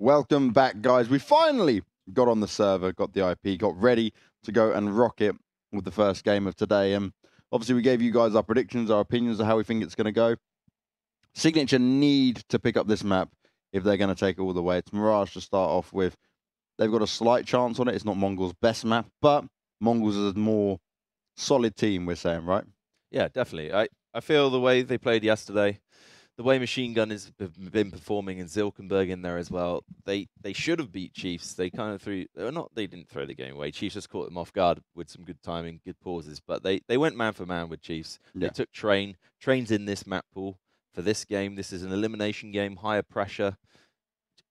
Welcome back, guys. We finally got on the server, got the IP, got ready to go and rock it with the first game of today. And obviously, we gave you guys our predictions, our opinions of how we think it's going to go. Signature need to pick up this map if they're going to take it all the way. It's Mirage to start off with. They've got a slight chance on it. It's not MongolZ's best map, but MongolZ is a more solid team, we're saying, right? Yeah, definitely. I feel the way they played yesterday, the way Machine Gun has been performing, and Zilkenberg in there as well, they should have beat Chiefs. They kind of they didn't throw the game away. Chiefs just caught them off guard with some good timing, good pauses, but they went man for man with Chiefs. Yeah. They took Train's in this map pool for this game. This is an elimination game, higher pressure.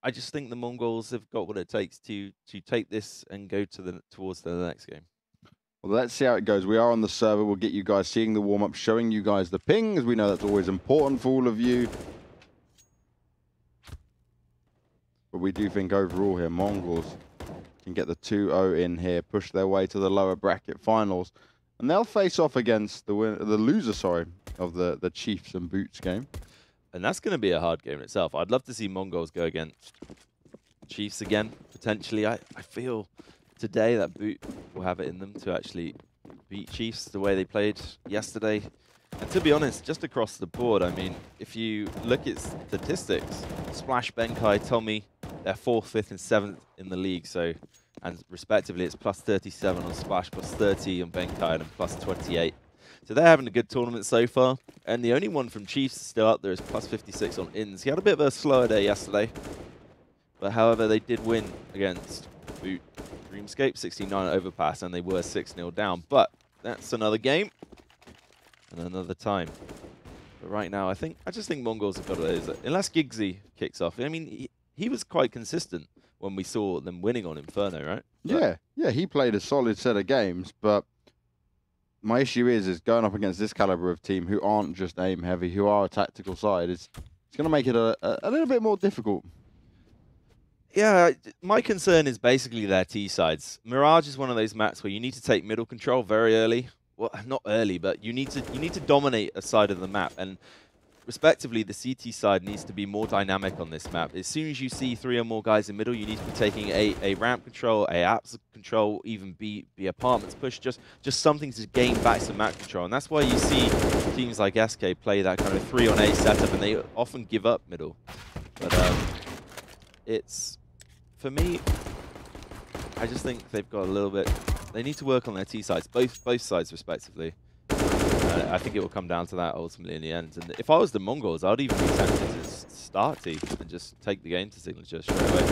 I just think the Mongols have got what it takes to take this and go towards the next game. Well, let's see how it goes. We are on the server. We'll get you guys seeing the warm-up, showing you guys the ping, as we know that's always important for all of you. But we do think overall here, MongolZ can get the 2-0 in here, push their way to the lower bracket finals. And they'll face off against the loser, of the Chiefs and Boots game. And that's going to be a hard game in itself. I'd love to see MongolZ go against Chiefs again, potentially. I feel today that Boot will have it in them to actually beat Chiefs the way they played yesterday. And to be honest, just across the board, I mean, if you look at statistics, Splash, Benkai, Tommy, they're 4th, 5th, and 7th in the league. So, and respectively, it's plus 37 on Splash, plus 30 on Benkai, and plus 28. So they're having a good tournament so far. And the only one from Chiefs still up there is plus 56 on Inns. He had a bit of a slower day yesterday. But however, they did win against Boot Dreamscape, 69 overpass, and they were 6-0 down. But that's another game and another time. But right now, I just think MongolZ have got it. Unless Giggsy kicks off. I mean, he was quite consistent when we saw them winning on Inferno, right? Yeah, he played a solid set of games, but my issue is going up against this caliber of team who aren't just aim heavy, who are a tactical side. It's going to make it a little bit more difficult. Yeah, my concern is basically their T sides. Mirage is one of those maps where you need to take middle control very early. Well, not early, but you need to dominate a side of the map. And respectively, the CT side needs to be more dynamic on this map. As soon as you see 3 or more guys in middle, you need to be taking a ramp control, a apps control, even be apartments push, just something to gain back some map control. And that's why you see teams like SK play that kind of 3-on-A setup, and they often give up middle. But it's, for me, I just think they've got a little bit. They need to work on their T sides, both sides respectively. I think it will come down to that ultimately in the end. And if I was the MongolZ, I'd even be tempted to start T and just take the game to Signature straight away.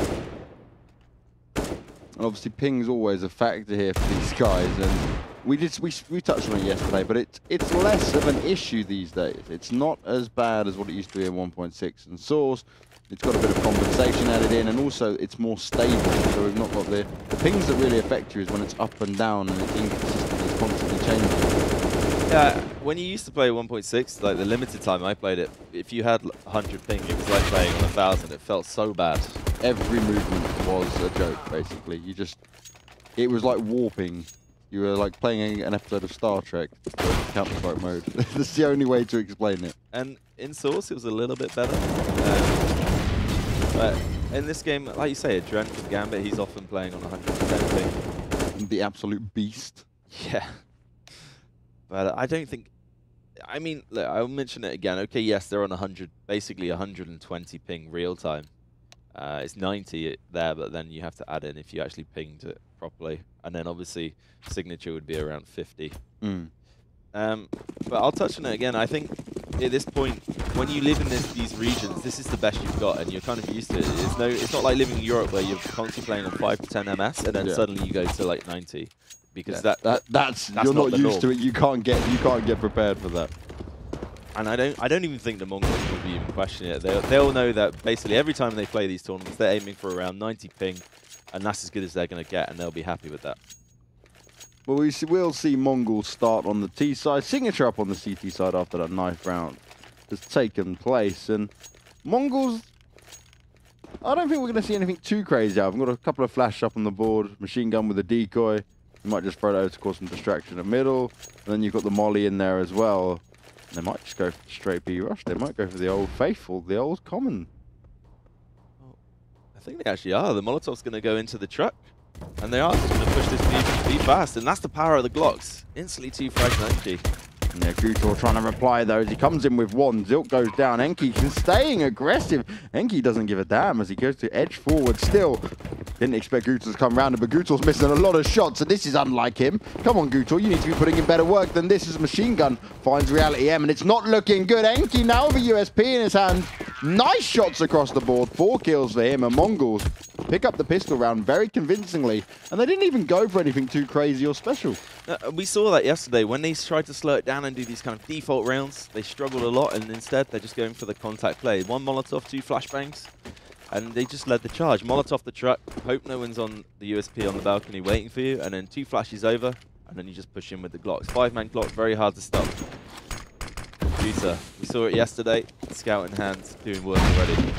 And obviously, ping's always a factor here for these guys, and we touched on it yesterday, but it's less of an issue these days. It's not as bad as what it used to be in 1.6 and Source. It's got a bit of compensation added in, and also it's more stable. So we've not got the pings that really affect you is when it's up and down and it's inconsistent, it's constantly changing. Yeah, when you used to play 1.6, like the limited time I played it, if you had 100 ping, it was like playing on 1,000. It felt so bad. Every movement was a joke, basically. It was like warping. You were like playing an episode of Star Trek, Counter-Strike mode. That's the only way to explain it. And in Source, it was a little bit better. But in this game, like you say, Adrent with Gambit, he's often playing on 110 ping. The absolute beast. Yeah. But I don't think... I mean, look, I'll mention it again. Okay, yes, they're on 100, basically 120 ping real time. It's 90 there, but then you have to add in if you actually pinged it properly. And then obviously, Signature would be around 50. But I'll touch on it again. I think at this point, when you live in these regions, this is the best you've got, and you're kind of used to it. It's not like living in Europe where you're constantly playing on 5 to 10 MS, and then suddenly you go to like 90. Because that's you're not used to it. You can't get prepared for that. And I don't even think the Mongols will be even questioning it. They'll know that basically every time they play these tournaments, they're aiming for around 90 ping, and that's as good as they're going to get, and they'll be happy with that. Well, we'll see MongolZ start on the T side, Signature up on the CT side after that knife round has taken place, and MongolZ, I don't think we're going to see anything too crazy out. I've got a couple of flash up on the board, Machine Gun with a decoy. You might just throw it over to cause some distraction in the middle, and then you've got the molly in there as well. They might just go for the straight B rush. They might go for the old faithful, the old common. Oh, I think they actually are. The Molotov's going to go into the truck. And they are just going to push this B fast. And that's the power of the Glocks. Instantly 2 frags on Enki. Yeah, Gutor trying to reply though as he comes in with 1. Zilk goes down. Enki staying aggressive. Enki doesn't give a damn as he goes to edge forward still. Didn't expect Gutor to come round, but Gutor's missing a lot of shots, and this is unlike him. Come on, Gutor, you need to be putting in better work than this as Machine Gun finds Reality M, and it's not looking good. Enki now with a USP in his hand. Nice shots across the board. 4 kills for him, and Mongols pick up the pistol round very convincingly, and they didn't even go for anything too crazy or special. We saw that yesterday. When they tried to slow it down and do these kind of default rounds, they struggled a lot, and instead they're just going for the contact play. 1 Molotov, 2 flashbangs, and they just led the charge. Molotov the truck, hope no one's on the USP on the balcony waiting for you, and then 2 flashes over, and then you just push in with the Glocks. 5-man Glock, very hard to stop. Computer, we saw it yesterday, scout in hand, doing work already.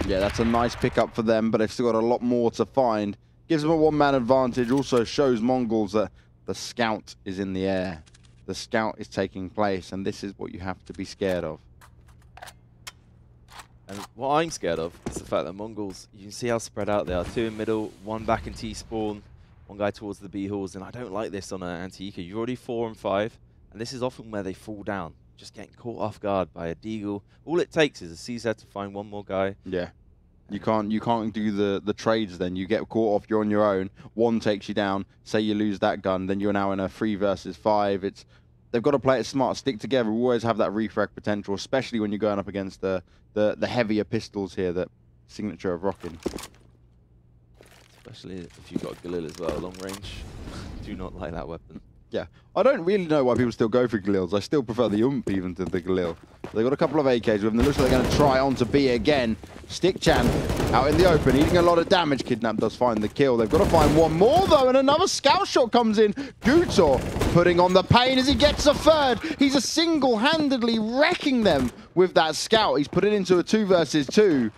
Yeah, that's a nice pickup for them, but they've still got a lot more to find. Gives them a 1-man advantage, also shows Mongols that the scout is in the air. The scout is taking place, and this is what you have to be scared of. And what I'm scared of is the fact that Mongols, you can see how spread out they are. 2 in middle, 1 back in T-spawn, 1 guy towards the B-halls, and I don't like this on an anti-eco. You're already 4 and 5, and this is often where they fall down. Just getting caught off guard by a deagle. All it takes is a CZ to find 1 more guy. Yeah. You can't do the trades then. You get caught off, you're on your own. 1 takes you down. Say you lose that gun, then you're now in a 3 versus 5. They've got to play it smart, stick together. We always have that refrag potential, especially when you're going up against the heavier pistols here that Signature are rocking. Especially if you've got Galil as well, long range. Do not like that weapon. Yeah, I don't really know why people still go for Galils. I still prefer the even to the Galil. They've got a couple of AKs with them. It looks like they're going to try on to B again. Stickchan out in the open, eating a lot of damage. Kidnap does find the kill. They've got to find 1 more, though, and another scout shot comes in. Gutor putting on the pain as he gets a 3rd. He's single-handedly wrecking them with that scout. He's put it into a 2 versus 2.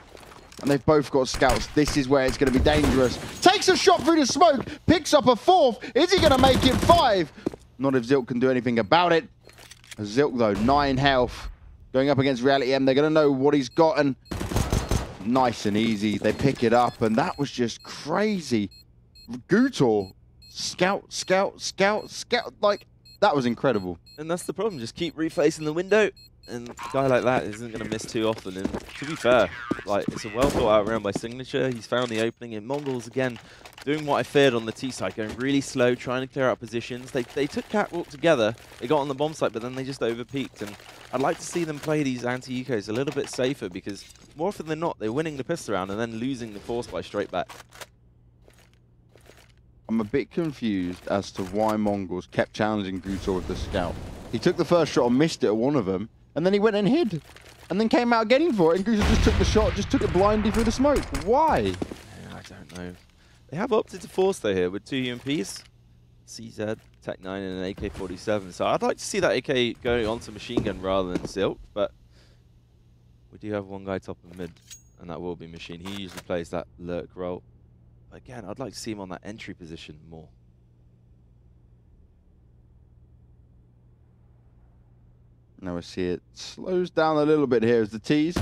And they've both got scouts. This is where it's going to be dangerous. Takes a shot through the smoke, picks up a 4th. Is he going to make it 5? Not if Zilk can do anything about it. Zilk, though, 9 health. Going up against Reality M, they're going to know what he's got. And nice and easy. They pick it up, and that was just crazy. Gutor, scout. Like, that was incredible. And that's the problem. Just keep refacing the window. And a guy like that isn't going to miss too often. And to be fair, like, it's a well thought out round by Signature. He's found the opening. In Mongols, again, doing what I feared on the T side, going really slow, trying to clear out positions. They took Catwalk together. They got on the bomb site, but then they just overpeaked. And I'd like to see them play these anti-ecos a little bit safer, because more often than not, they're winning the pistol round and then losing the force by straight back. I'm a bit confused as to why Mongols kept challenging Gutor with the scout. He took the first shot and missed it at one of them. And then he went and hid. And then came out again for it. And Gutor just took the shot, just took it blindly through the smoke. Why? Yeah, I don't know. They have opted to force though here with 2 UMPs. CZ, Tech 9 and an AK-47. So I'd like to see that AK going onto Machine Gun rather than Silk. But we do have 1 guy top and mid. And that will be Machine. He usually plays that lurk role. But again, I'd like to see him on that entry position more. Now we see it slows down a little bit here as the Ts.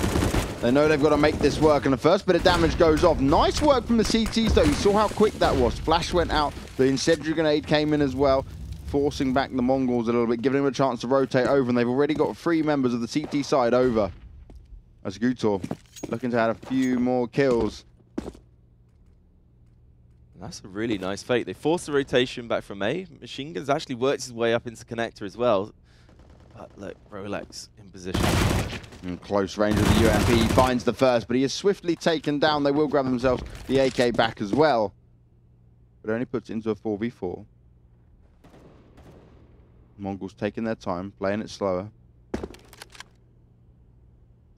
They know they've got to make this work, and the first bit of damage goes off. Nice work from the CTs, though. You saw how quick that was. Flash went out. The incendiary grenade came in as well, forcing back the Mongols a little bit, giving them a chance to rotate over, and they've already got 3 members of the CT side over. As Gutor looking to add a few more kills. That's a really nice fake. They forced the rotation back from A. Machine Gun's actually worked his way up into connector as well. But look, Rolex in position. In close range of the UMP, he finds the first, but he is swiftly taken down. They will grab themselves the AK back as well. But it only puts it into a 4v4. Mongols taking their time, playing it slower.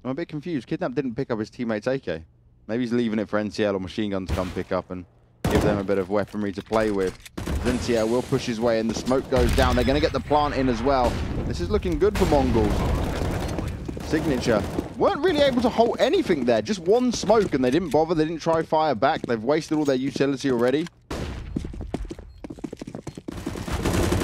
I'm a bit confused. Kidnap didn't pick up his teammate's AK. Maybe he's leaving it for NCL or Machine Gun to come pick up and give them a bit of weaponry to play with. NCL will push his way in. The smoke goes down. They're going to get the plant in as well. This is looking good for Mongols. Signature weren't really able to hold anything there. Just 1 smoke, and they didn't bother. They didn't try fire back. They've wasted all their utility already.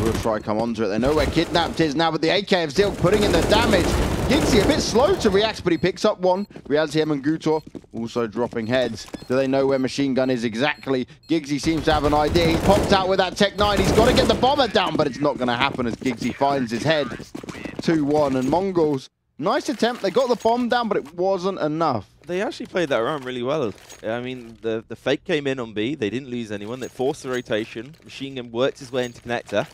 We'll try come onto it. They know where Kidnapped is now, but the AK of Zilk putting in the damage. GigZ a bit slow to react, but he picks up one. Reality M and Gutor also dropping heads. Do they know where Machine Gun is exactly? GigZ seems to have an idea. He's popped out with that Tech 9. He's got to get the bomber down, but it's not going to happen as GigZ finds his head. 2-1, and Mongols, nice attempt. They got the bomb down, but it wasn't enough. They actually played that round really well. I mean, the fake came in on B. They didn't lose anyone. They forced the rotation. Machine Gun worked his way into connector.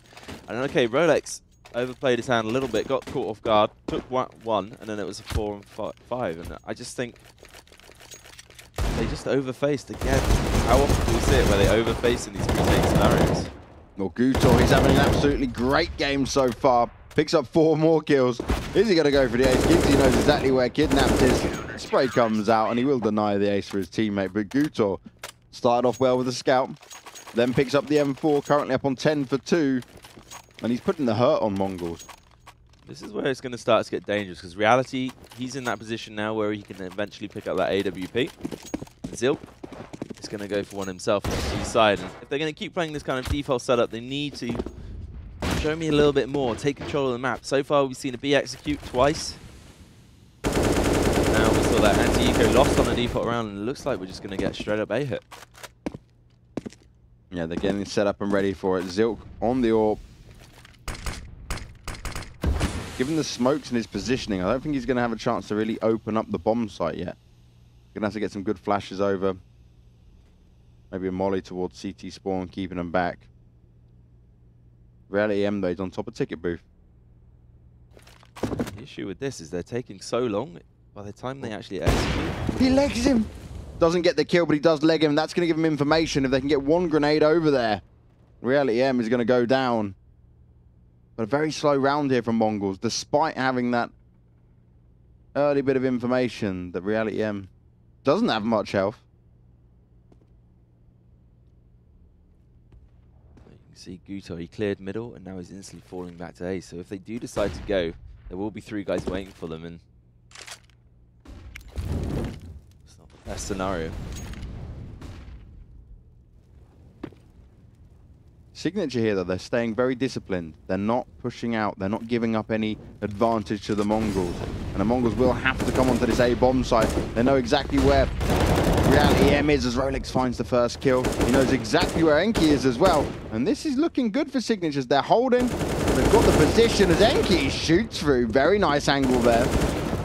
And then, okay, Rolex overplayed his hand a little bit, got caught off guard, took one, and then it was a 4 and 5. And I just think they just overfaced again. How often do we see it where they overface in these retake scenarios? Well, Gutor, he's having an absolutely great game so far. Picks up 4 more kills. Is he going to go for the ace? GigZ knows exactly where Kidnapped is. Spray comes out, and he will deny the ace for his teammate. But Gutor started off well with the scout, then picks up the M4, currently up on 10 for 2. And he's putting the hurt on Mongols. This is where it's going to start to get dangerous, because Reality, he's in that position now where he can eventually pick up that AWP. Zilk is going to go for one himself on the C side. And if they're going to keep playing this kind of default setup, they need to show me a little bit more, take control of the map. So far, we've seen a B execute twice. Now we saw that anti-eco lost on a default round, and it looks like we're just going to get straight up A hit. Yeah, they're getting set up and ready for it. Zilk on the AWP. Given the smokes and his positioning, I don't think he's going to have a chance to really open up the bomb site yet. Going to have to get some good flashes over. Maybe a molly towards CT spawn, keeping them back. Reality M, though, he's on top of ticket booth. The issue with this is they're taking so long. By the time they actually execute, he legs him. Doesn't get the kill, but he does leg him. That's going to give him information. If they can get one grenade over there, Reality M is going to go down. But a very slow round here from Mongols, despite having that early bit of information that Reality M doesn't have much health. You can see Gutor, he cleared middle, and now he's instantly falling back to A. So if they do decide to go, there will be 3 guys waiting for them, and it's not the best scenario. Signature here, though, they're staying very disciplined. They're not pushing out. They're not giving up any advantage to the Mongols. And the Mongols will have to come onto this A bomb site. They know exactly where Reality M is as Rolex finds the first kill. He knows exactly where Enki is as well. And this is looking good for Signatures. They're holding. They've got the position as Enki shoots through. Very nice angle there.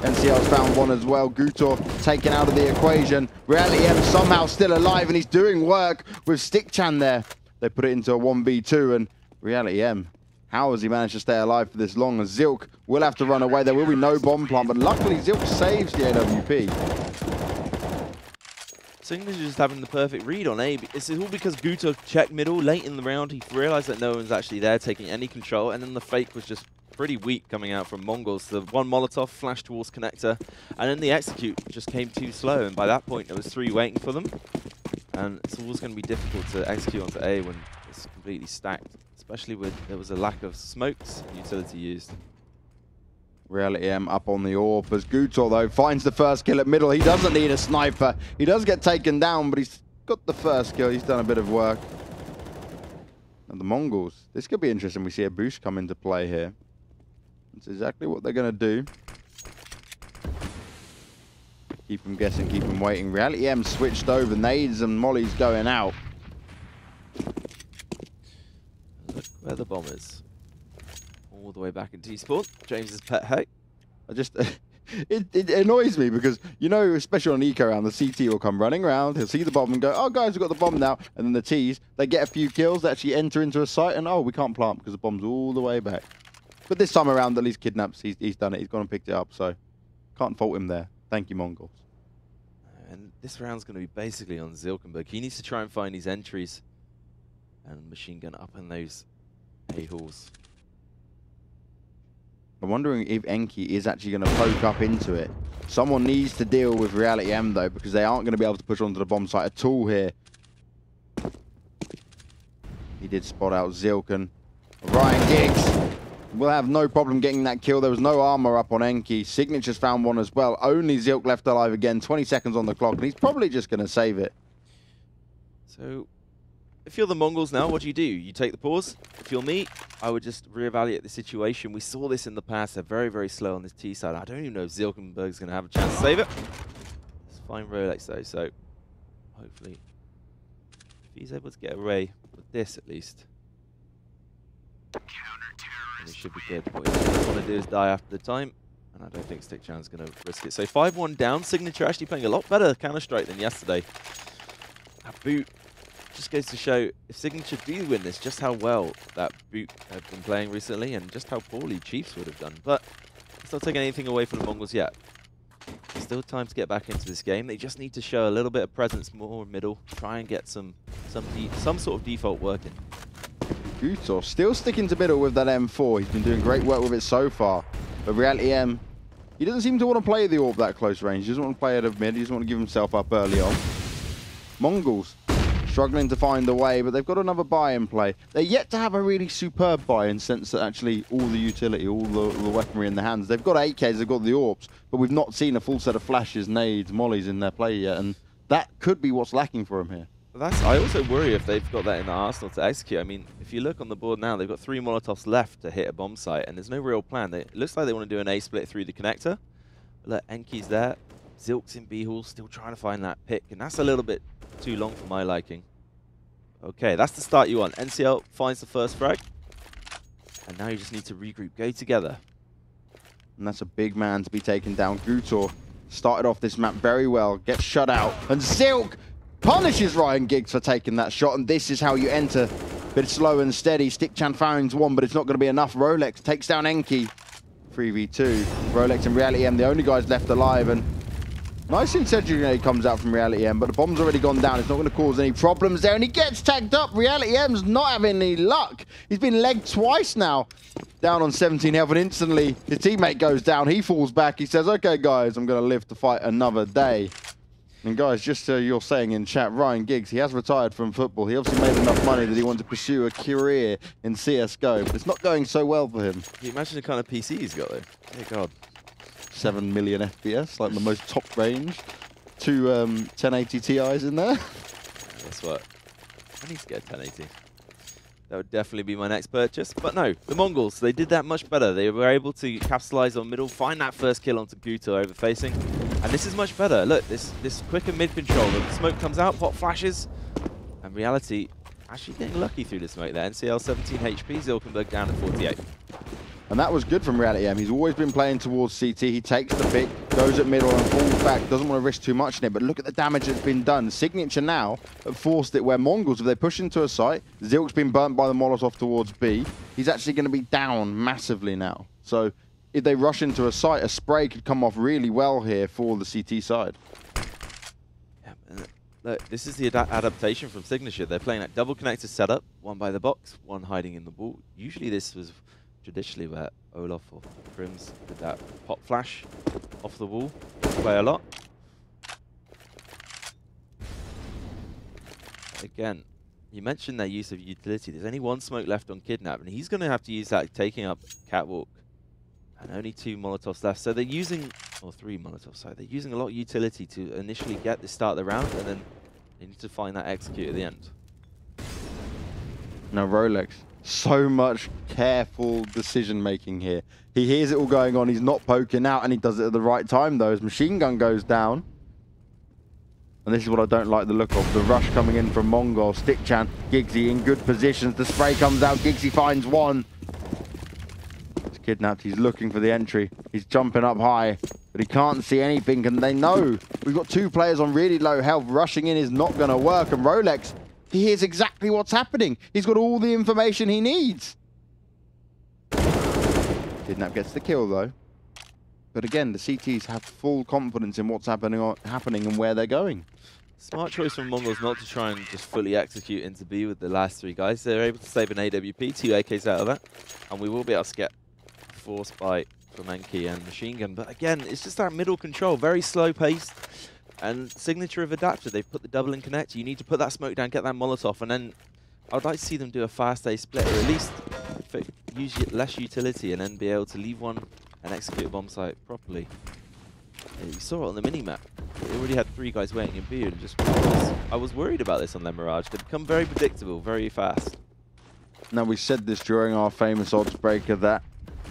NCL's found one as well. Gutor taken out of the equation. Reality M somehow still alive, and he's doing work with Stickchan there. They put it into a 1v2, and Reality M, how has he managed to stay alive for this long? As Zilk will have to run away. There will be no bomb plant, but luckily Zilk saves the AWP. Signature just having the perfect read on A. This is all because Gutor checked middle late in the round. He realized that no one's actually there taking any control, and then the fake was just pretty weak coming out from Mongols. The one Molotov flashed towards connector, and then the execute just came too slow, and by that point there was 3 waiting for them. And it's always going to be difficult to execute onto A when it's completely stacked, especially when there was a lack of smokes and utility used. Reality M up on the AWP as Gutor, though, finds the first kill at middle. He doesn't need a sniper. He does get taken down, but he's got the first kill. He's done a bit of work. And the Mongols, this could be interesting. We see a boost come into play here. That's exactly what they're going to do. Keep them guessing, keep them waiting. Reality M switched over. Nades and mollies going out. Look where the bomb is. All the way back in T-Spawn. James's pet hate. It annoys me because, you know, especially on eco round, the CT will come running around. He'll see the bomb and go, oh, guys, we've got the bomb now. And then the Ts, they get a few kills. They actually enter into a site and, oh, we can't plant because the bomb's all the way back. But this time around, at least Kidnaps, he's done it. He's gone and picked it up. So can't fault him there. Thank you, Mongols. And this round's going to be basically on Zilkenberg. He needs to try and find his entries and machine gun up in those A-halls. I'm wondering if Enki is actually going to poke up into it. Someone needs to deal with Reality M, though, because they aren't going to be able to push onto the bomb site at all here. He did spot out Zilken. Ryan Giggs will have no problem getting that kill. There was no armor up on Enki. Signature's found one as well. Only Zilk left alive again. 20 seconds on the clock, and he's probably just going to save it. So if you're the Mongols now, what do? You take the pause. If you're me, I would just reevaluate the situation. We saw this in the past. They're very, very slow on this T side. I don't even know if Zilkenberg's going to have a chance to save it. It's fine Rolex though, so hopefully if he's able to get away with this at least, then it should be good. What he doesn't want to do is die after the time, and I don't think Stickchan's going to risk it. So 5-1 down. Signature actually playing a lot better Counter-Strike than yesterday. That boot just goes to show, if Signature do win this, just how well that boot have been playing recently and just how poorly Chiefs would have done. But it's not taking anything away from the Mongols yet. There's still time to get back into this game. They just need to show a little bit of presence more middle, try and get some sort of default working. Gutor still sticking to middle with that M4. He's been doing great work with it so far. But Reality M, he doesn't seem to want to play the AWP that close range. He doesn't want to play out of mid. He doesn't want to give himself up early on. Mongols struggling to find a way, but they've got another buy in play. They're yet to have a really superb buy in sense that actually all the utility, all the weaponry in their hands. They've got AKs, they've got the AWPs, but we've not seen a full set of flashes, nades, mollies in their play yet, and that could be what's lacking for them here. I also worry if they've got that in the arsenal to execute. I mean, if you look on the board now, they've got 3 Molotovs left to hit a bomb site, and there's no real plan. It looks like they want to do an A split through the connector. Look, Enki's there. Zilk's in B-Hall, still trying to find that pick, and that's a little bit too long for my liking. Okay, that's the start you want. NCL finds the first frag, and now you just need to regroup, go together. And that's a big man to be taken down. Gutor started off this map very well, gets shut out, and Zilk punishes Ryan Giggs for taking that shot, and this is how you enter. Bit slow and steady. Stickchan finds one, but it's not going to be enough. Rolex takes down Enki. 3v2. Rolex and Reality M, the only guys left alive, and nice incendiary comes out from Reality M, but the bomb's already gone down. It's not going to cause any problems there, and he gets tagged up. Reality M's not having any luck. He's been legged twice now. Down on 17 health, and instantly his teammate goes down. He falls back. He says, okay, guys, I'm going to live to fight another day. And guys, just so you're saying in chat, Ryan Giggs, he has retired from football. He obviously made enough money that he wanted to pursue a career in CSGO, but it's not going so well for him. Can you imagine the kind of PC he's got though? Dear God. 7 million FPS, like the most top range. 2 1080 Ti's in there. Guess what? I need to get a 1080. That would definitely be my next purchase. But no, the Mongols, they did that much better. They were able to capitalize on middle, find that first kill onto Gutor over facing. And this is much better. Look, this quicker mid control. The smoke comes out, pop flashes. And Reality actually getting lucky through the smoke there. NCL 17 HP, Zilkenberg down at 48. And that was good from Reality M. He's always been playing towards CT. He takes the pick, goes at middle and falls back. Doesn't want to risk too much in it, but look at the damage that's been done. Signature now have forced it where Mongols, if they push into a site, Zilk's been burnt by the Molotov towards B. He's actually going to be down massively now. So if they rush into a site, a spray could come off really well here for the CT side. Yeah, look, this is the adaptation from Signature. They're playing that double connector setup, one by the box, one hiding in the wall. Usually this was traditionally where Olaf or Prims did that pop flash off the wall. Play a lot. Again, you mentioned their use of utility. There's only 1 smoke left on Kidnap, and he's going to have to use that taking up Catwalk. And only 2 Molotovs left. So they're using, or 3 Molotovs, sorry. They're using a lot of utility to initially get the start of the round, and then they need to find that execute at the end. Now Rolex, so much careful decision making here. He hears it all going on, he's not poking out, and he does it at the right time though. His machine gun goes down. And this is what I don't like the look of. The rush coming in from Mongol. Stickchan, Giggsy in good positions. The spray comes out, Giggsy finds one. He's kidnapped, he's looking for the entry. He's jumping up high, but he can't see anything, and they know we've got 2 players on really low health. Rushing in is not going to work, and Rolex, he hears exactly what's happening. He's got all the information he needs. Kidnap gets the kill though. But again, the CTs have full confidence in what's happening and where they're going. Smart choice from Mongols not to try and just fully execute into B with the last 3 guys. They're able to save an AWP, 2 AKs out of that. And we will be able to get a force bite from Enki and Machine Gun. But again, it's just that middle control, very slow paced. And Signature have adapted. They've put the double in connect. You need to put that smoke down, get that Molotov, and then I'd like to see them do a fast A split, or at least use less utility and then be able to leave one and execute a bomb site properly. You saw it on the mini-map. They already had 3 guys waiting in B, and just I was worried about this on their Mirage. They become very predictable, very fast. Now, we said this during our famous odds breaker that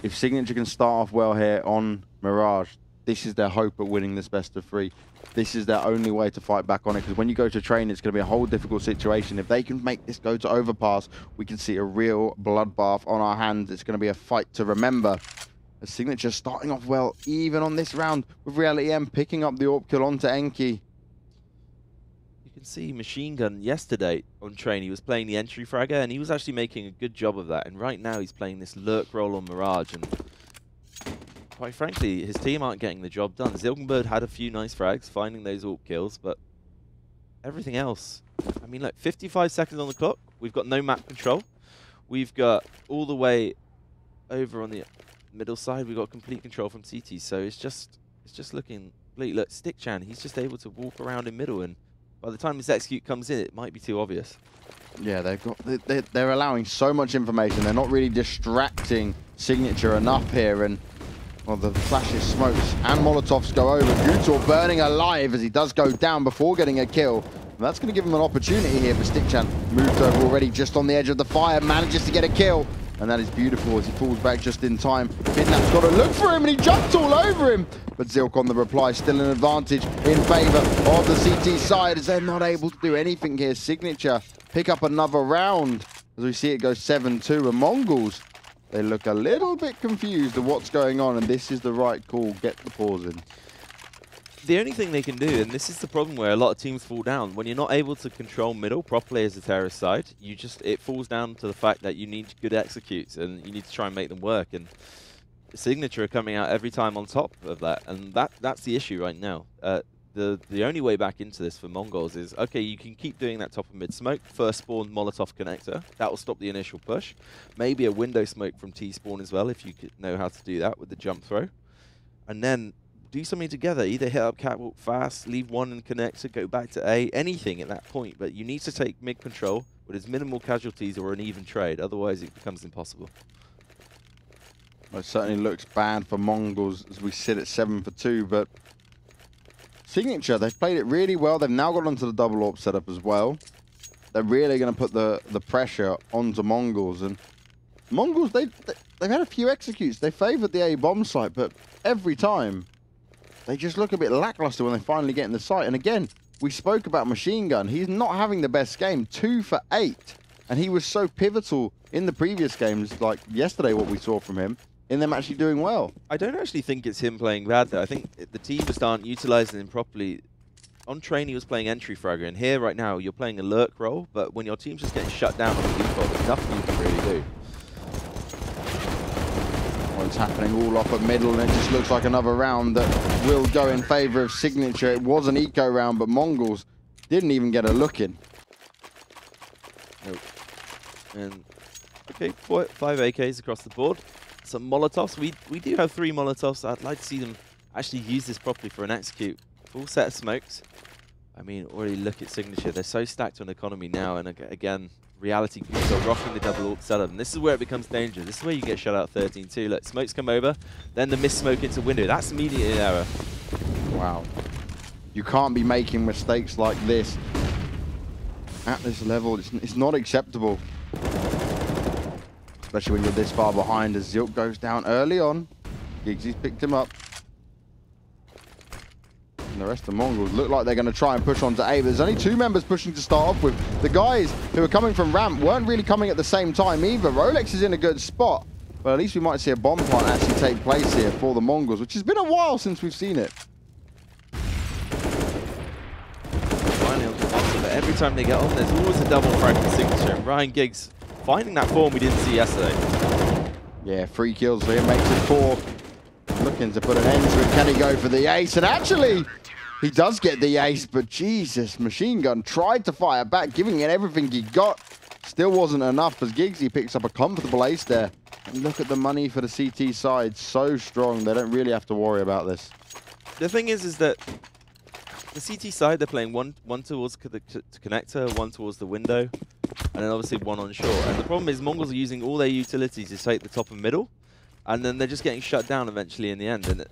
if Signature can start off well here on Mirage, this is their hope at winning this best of 3. This is their only way to fight back on it, because when you go to train, it's going to be a whole difficult situation. If they can make this go to overpass, we can see a real bloodbath on our hands. It's going to be a fight to remember. A Signature starting off well, even on this round, with Reality M picking up the AWP kill onto Enki. You can see Machine Gun yesterday on train. He was playing the entry fragger, and he was actually making a good job of that. And right now, he's playing this lurk role on Mirage. And quite frankly, his team aren't getting the job done. Zilkenberg had a few nice frags, finding those AWP kills, but everything else. I mean, like 55 seconds on the clock. We've got no map control. We've got all the way over on the middle side, we've got complete control from CT, so it's just looking bleak. Look, Stickchan, he's just able to walk around in middle, and by the time his execute comes in, it might be too obvious. Yeah, they're allowing so much information. They're not really distracting Signature enough here, and well, the flashes, smokes, and Molotovs go over. Gutor burning alive as he does go down before getting a kill. And that's going to give him an opportunity here for Stickchan. Moved over already just on the edge of the fire, manages to get a kill. And that is beautiful as he falls back just in time. Kidnap's got to look for him, and he jumped all over him. But Zilk on the reply, still an advantage in favor of the CT side, as they're not able to do anything here. Signature pick up another round as we see it go 7-2. And MongolZ, they look a little bit confused of what's going on, and this is the right call. Get the pause in. The only thing they can do, and this is the problem where a lot of teams fall down, when you're not able to control middle properly as a terrorist side, it falls down to the fact that you need good executes and you need to try and make them work. And Signature are coming out every time on top of that, and that's the issue right now. The only way back into this for MongolZ is, okay, you can keep doing that top and mid smoke, first spawn Molotov connector, that will stop the initial push. Maybe a window smoke from T-spawn as well, if you could know how to do that with the jump throw. And then do something together, either hit up catwalk fast, leave one in connector, go back to A, anything at that point. But you need to take mid control with as minimal casualties or an even trade, otherwise it becomes impossible. Well, it certainly looks bad for MongolZ as we sit at 7-2, but Signature, they've played it really well. They've now got onto the double AWP setup as well. They're really going to put the pressure onto MongolZ, and MongolZ, they've had a few executes. They favoured the A bomb site, but every time they just look a bit lackluster when they finally get in the site. And again, we spoke about Machine Gun. He's not having the best game, 2 for 8. And he was so pivotal in the previous games, like yesterday, what we saw from him, in them actually doing well. I don't actually think it's him playing bad, though. I think the team just aren't utilising him properly. On train, he was playing entry fragger, and here, right now, you're playing a lurk role, but when your team's just getting shut down on the default, there's nothing you can really do. It's happening all off at middle, and it just looks like another round that will go in favor of Signature. It was an eco round, but MongolZ didn't even get a look in. Nope. And okay, 5 AKs across the board. Some Molotovs. We do have 3 Molotovs. I'd like to see them actually use this properly for an execute. Full set of smokes. I mean, already look at Signature. They're so stacked on economy now, and again, Reality are rocking the double AWP setup, and this is where it becomes dangerous. This is where you get shut out 13-2. Look, smokes come over, then the miss smoke into window. That's immediate error. Wow. You can't be making mistakes like this at this level. It's not acceptable. Especially when you're this far behind as Zilk goes down early on. Giggsy's picked him up. And the rest of MongolZ look like they're going to try and push on to A. There's only 2 members pushing to start off with. The guys who are coming from ramp weren't really coming at the same time either. Rolex is in a good spot, but at least we might see a bomb plant actually take place here for the MongolZ, which has been a while since we've seen it. But every time they get on, there's always a double frag for Signature. And Ryan Giggs finding that form we didn't see yesterday. Yeah, 3 kills for him, makes it 4. Looking to put an end to it. Can he go for the ace? And actually, he does get the ace, but Jesus, Machine Gun tried to fire back, giving it everything he got. Still wasn't enough as Giggsy picks up a comfortable ace there. And look at the money for the CT side. So strong, they don't really have to worry about this. The thing is that the CT side, they're playing one towards the connector, 1 towards the window, and then obviously 1 on shore. And the problem is MongolZ are using all their utilities to take the top and middle, and then they're just getting shut down eventually in the end. And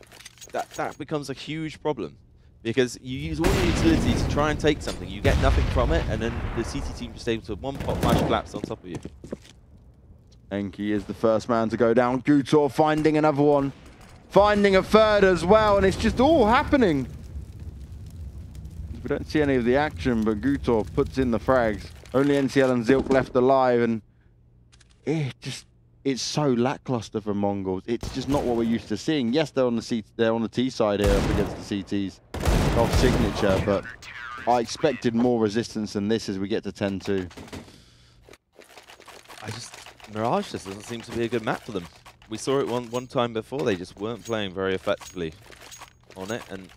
that becomes a huge problem. Because you use all your utility to try and take something, you get nothing from it, and then the CT team just able to one pop flash collapse on top of you. Enki is the first man to go down. Gutor finding another one. Finding a third as well, and it's just all happening. We don't see any of the action, but Gutor puts in the frags. Only NCL and Zilk left alive, and it's so lackluster for Mongols. It's just not what we're used to seeing. Yes, they're on the T side here up against the CTs of Signature, but I expected more resistance than this as we get to 10-2. Mirage just doesn't seem to be a good map for them. We saw it one time before, they just weren't playing very effectively on it, and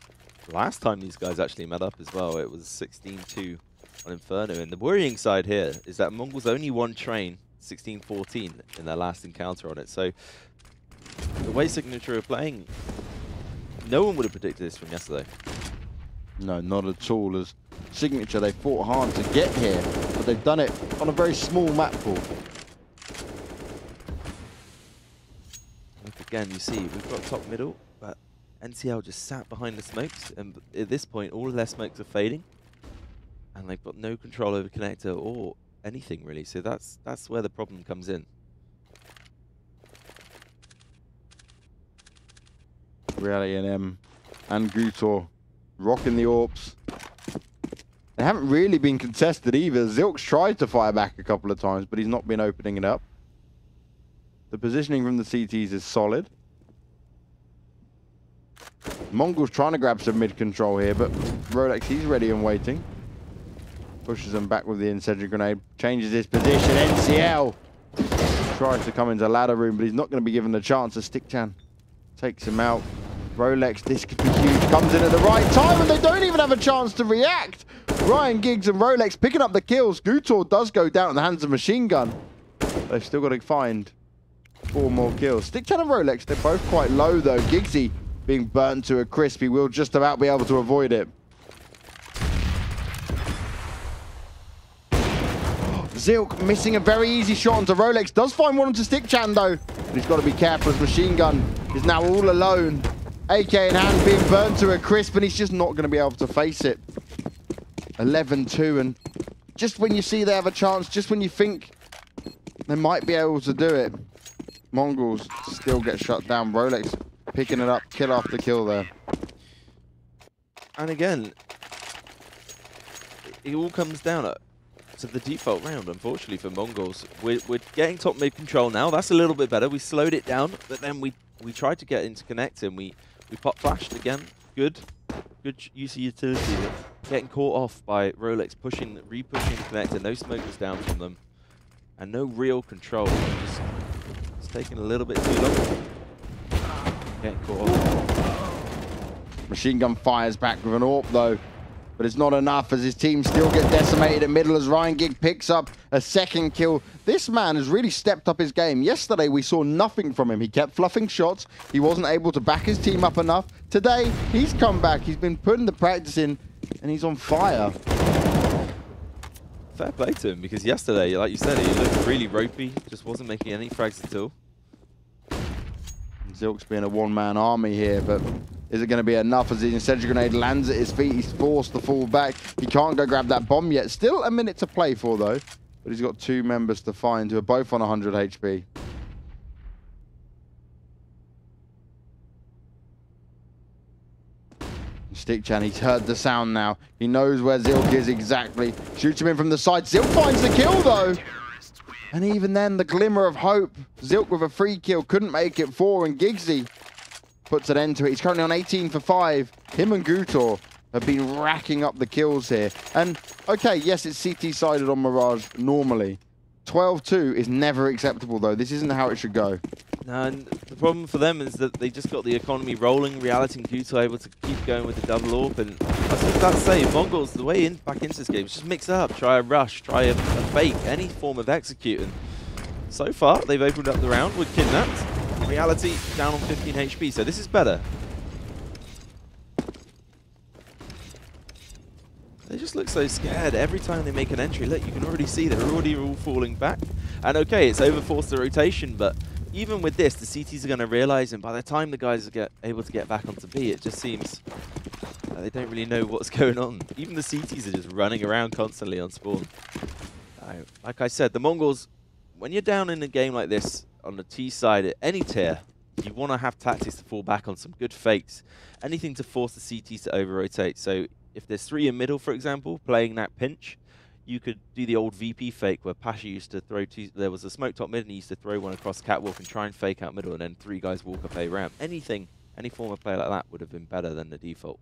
last time these guys actually met up as well, it was 16-2 on Inferno. And the worrying side here is that Mongols only won train 16-14 in their last encounter on it. So the way Signature are playing, no one would have predicted this from yesterday. No, not at all. As Signature, they fought hard to get here, but they've done it on a very small map pool. Again, you see, we've got top middle, but NCL just sat behind the smokes, and at this point, all of their smokes are fading, and they've got no control over connector or anything really. So that's where the problem comes in. Reality NM and Gutor rocking the AWPs. They haven't really been contested either. Zilk's tried to fire back a couple of times, but he's not been opening it up. The positioning from the CTs is solid. Mongols trying to grab some mid-control here, but Rolex, he's ready and waiting. Pushes them back with the incendiary grenade. Changes his position. NCL tries to come into ladder room, but he's not going to be given the chance. As Stickchan takes him out. Rolex, this could be huge. Comes in at the right time, and they don't even have a chance to react. Ryan Giggs and Rolex picking up the kills. Gutor does go down in the hands of Machine Gun. They've still got to find 4 more kills. Stickchan and Rolex, they're both quite low though. Giggsy being burnt to a crisp. He will just about be able to avoid it. Zilk missing a very easy shot onto Rolex. Does find one onto Stickchan though. But he's got to be careful as Machine Gun is now all alone. AK in hand being burnt to a crisp, and he's just not going to be able to face it. 11-2, and just when you see they have a chance, just when you think they might be able to do it, Mongols still get shut down. Rolex picking it up, kill after kill there. And again, it all comes down to the default round, unfortunately, for Mongols. We're getting top mid control now. That's a little bit better. We slowed it down, but then we tried to get into connect, and we pop flashed again. Good use of utility. Getting caught off by Rolex re-pushing connect, and no smoke was down from them. And no real control. It's taking a little bit too long. Getting caught off. Machine Gun fires back with an AWP though. But it's not enough as his team still get decimated at middle as Ryan Gig picks up a second kill. This man has really stepped up his game. Yesterday, we saw nothing from him. He kept fluffing shots. He wasn't able to back his team up enough. Today, he's come back. He's been putting the practice in, and he's on fire. Fair play to him, because yesterday, like you said, he looked really ropey. Just wasn't making any frags at all. Zilk's being a one-man army here, but is it going to be enough as the incendiary grenade lands at his feet? He's forced to fall back. He can't go grab that bomb yet. Still a minute to play for, though. But he's got 2 members to find who are both on 100 HP. Stickchan, he's heard the sound now. He knows where Zilk is exactly. Shoots him in from the side. Zilk finds the kill, though. And even then, the glimmer of hope. Zilk with a free kill, couldn't make it 4, and Giggsy puts an end to it. He's currently on 18 for 5. Him and Gutor have been racking up the kills here. And, okay, yes, it's CT-sided on Mirage normally. 12-2 is never acceptable, though. This isn't how it should go. No, and the problem for them is that they just got the economy rolling. Reality and Gutor able to keep going with the double AWP. And I was just about to say, Mongols, the way back into this game is just mix it up. Try a rush, try a fake, any form of execute. And so far, they've opened up the round with Kidnapped. Reality down on 15 HP, so this is better. They just look so scared every time they make an entry. Look, you can already see they're already all falling back. And okay, it's overforced the rotation, but even with this, the CTs are going to realize, and by the time the guys get able to get back onto B, it just seems that they don't really know what's going on. Even the CTs are just running around constantly on spawn. Like I said, the Mongols, when you're down in a game like this on the T side at any tier, you want to have tactics to fall back on, some good fakes, anything to force the CTs to over-rotate. So if there's 3 in middle, for example, playing that pinch, you could do the old VP fake where Pasha used to throw there was a smoke top mid and he used to throw one across catwalk and try and fake out middle, and then 3 guys walk up A ramp. Anything, any form of play like that would have been better than the default.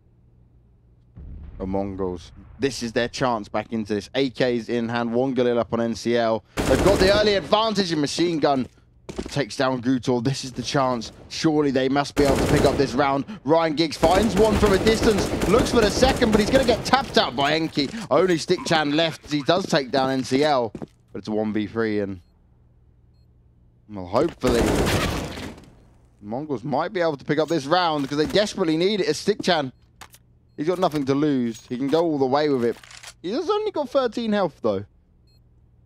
The Mongols, this is their chance back into this. AK's in hand, 1 Galil up on NCL. They've got the early advantage in machine gun. Takes down Gutor. This is the chance. Surely they must be able to pick up this round. Ryan Giggs finds one from a distance. Looks for the second, but he's going to get tapped out by Enki. Only Stickchan left. He does take down NCL, but it's a 1v3, and well, hopefully Mongols might be able to pick up this round because they desperately need it. As Stickchan, he's got nothing to lose. He can go all the way with it. He's only got 13 health though.